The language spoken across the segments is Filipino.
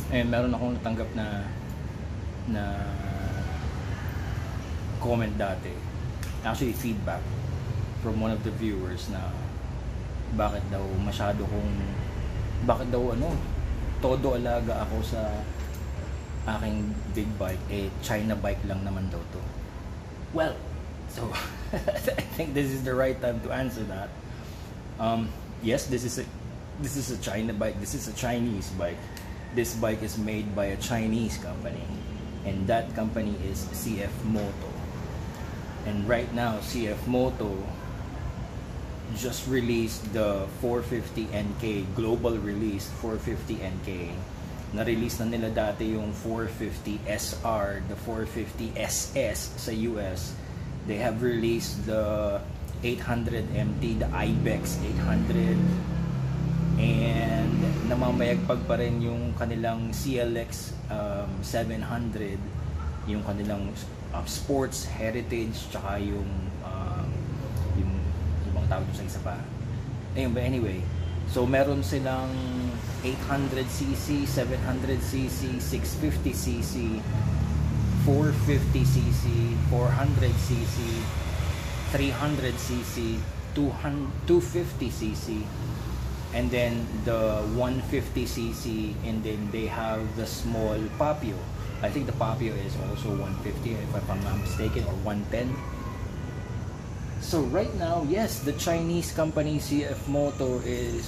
Eh, meron akong natanggap na comment dati, actually feedback from one of the viewers, na bakit daw todo alaga ako sa aking big bike, eh China bike lang naman daw to. Well, so I think this is the right time to answer that. Yes, this is a China bike. This is a Chinese bike. This bike is made by a Chinese company, and that company is CF Moto. And right now, CF Moto just released the 450 NK, global release 450 NK. Na-release na nila dati yung 450 SR, the 450 SS sa US. They have released the 800 MT, the Ibex 800, and namamayagpag pa rin yung kanilang CLX 700, yung kanilang sports heritage, tsaka yung ibang tawag sa isa pa. Ayun, but anyway, so meron silang 800cc, 700cc, 650cc, 450cc, 400cc, 300cc, 250cc, and then the 150cc, and then they have the small Papio. I think the Papio is also 150 if I'm not mistaken, or 110. So right now, yes, the Chinese company CF Moto is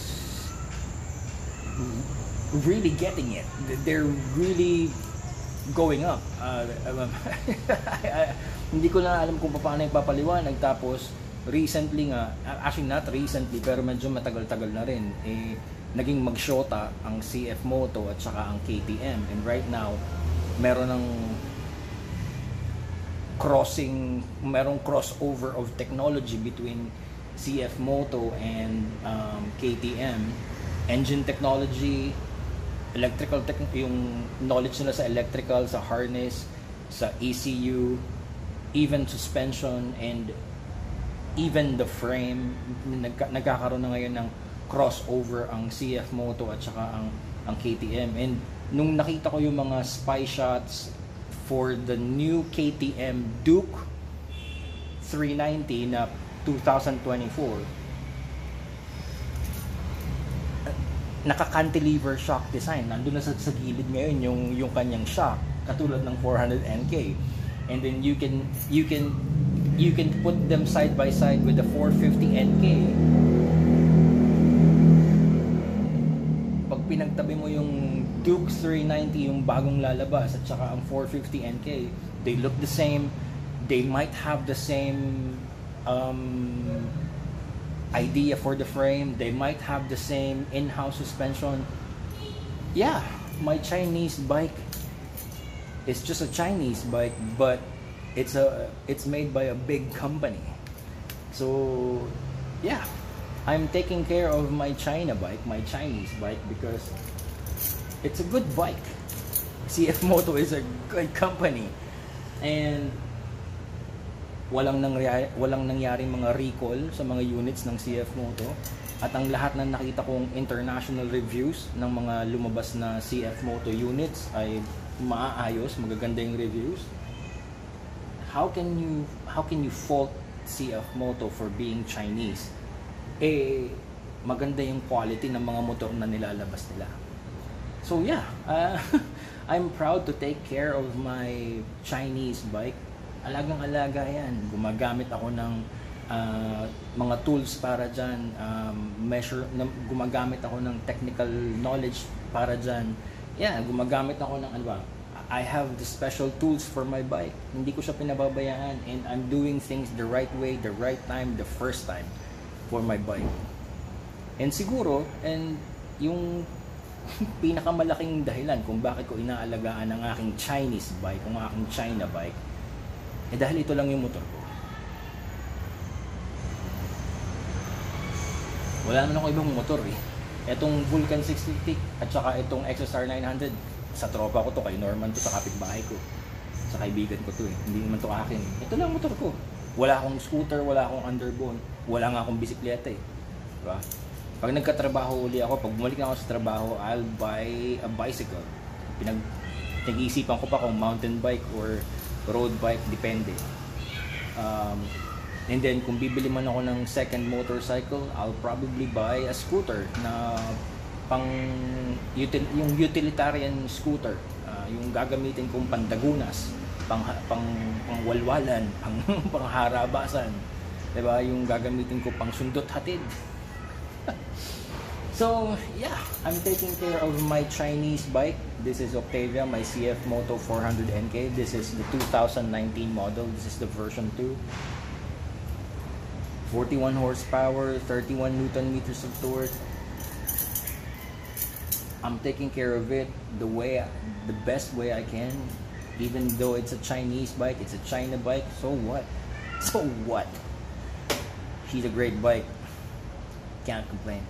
really getting it. They're really going up. Hindi ko na alam kung paano yung papaliwanag. Tapos recently nga, actually not recently, pero medyo matagal-tagal na rin, eh, naging magshota ang CF Moto at saka ang KTM. And right now, merong crossover of technology between CF Moto and KTM. Engine technology, yung knowledge nila sa electrical, sa harness, sa ECU, even suspension, and even the frame. Nagkakaroon na ngayon ng crossover ang CF Moto at saka ang KTM. And nung nakita ko yung mga spy shots for the new KTM Duke 390 na 2024, naka-cantilever shock design. Nandun na sa gilid ngayon yung kanyang shock, katulad ng 400 NK. And then you can put them side by side with the 450 NK. Pag pinagtabi mo yung Duke 390, yung bagong lalabas, at saka ang 450 NK, they look the same. They might have the same idea for the frame. They might have the same in-house suspension. Yeah, my Chinese bike is just a Chinese bike, but it's made by a big company. So yeah, I'm taking care of my China bike, my Chinese bike, because it's a good bike. CF Moto is a good company, and walang nangyaring mga recall sa mga units ng CF Moto, at ang lahat ng nakita kong international reviews ng mga lumabas na CF Moto units ay maayos, magaganda yung reviews. How can you fault CF Moto for being Chinese? Eh, maganda yung quality ng mga motor na nilalabas nila. So yeah, I'm proud to take care of my Chinese bike. Alagang-alaga yan. Gumagamit ako ng mga tools para dyan, gumagamit ako ng technical knowledge para dyan. Yeah, gumagamit ako ng I have the special tools for my bike. Hindi ko siya pinababayaan, and I'm doing things the right way, the right time, the first time for my bike. And siguro, yung pinakamalaking dahilan kung bakit ko inaalagaan ang aking Chinese bike, ang aking China bike, eh dahil ito lang yung motor ko. Wala naman ako ibang motor eh. Itong Vulcan 650 at saka itong XSR 900, sa tropa ko to, kay Norman to, sa kapitbahay ko, sa kaibigan ko to eh. Hindi naman to akin. Ito lang motor ko. Wala akong scooter, wala akong underbone, wala nga akong bisikleta eh. Diba? Pag nagkatrabaho uli ako, pag bumalik na ako sa trabaho, I'll buy a bicycle. Nag-iisipan ko pa kung mountain bike or road bike, depende. And then kung bibili man ako ng second motorcycle, I'll probably buy a scooter na yung utilitarian scooter, yung gagamitin kong pandagunas, pangwalwalan, pangharabasan, diba? Yung gagamitin ko pang sundot hatid. So yeah, I'm taking care of my Chinese bike. This is Octavia, my CF Moto 400 NK. This is the 2019 model. This is the version 2. 41 horsepower, 31 Newton meters of torque. I'm taking care of it the best way I can. Even though it's a Chinese bike, it's a China bike. So what? So what? She's a great bike. Can't complain.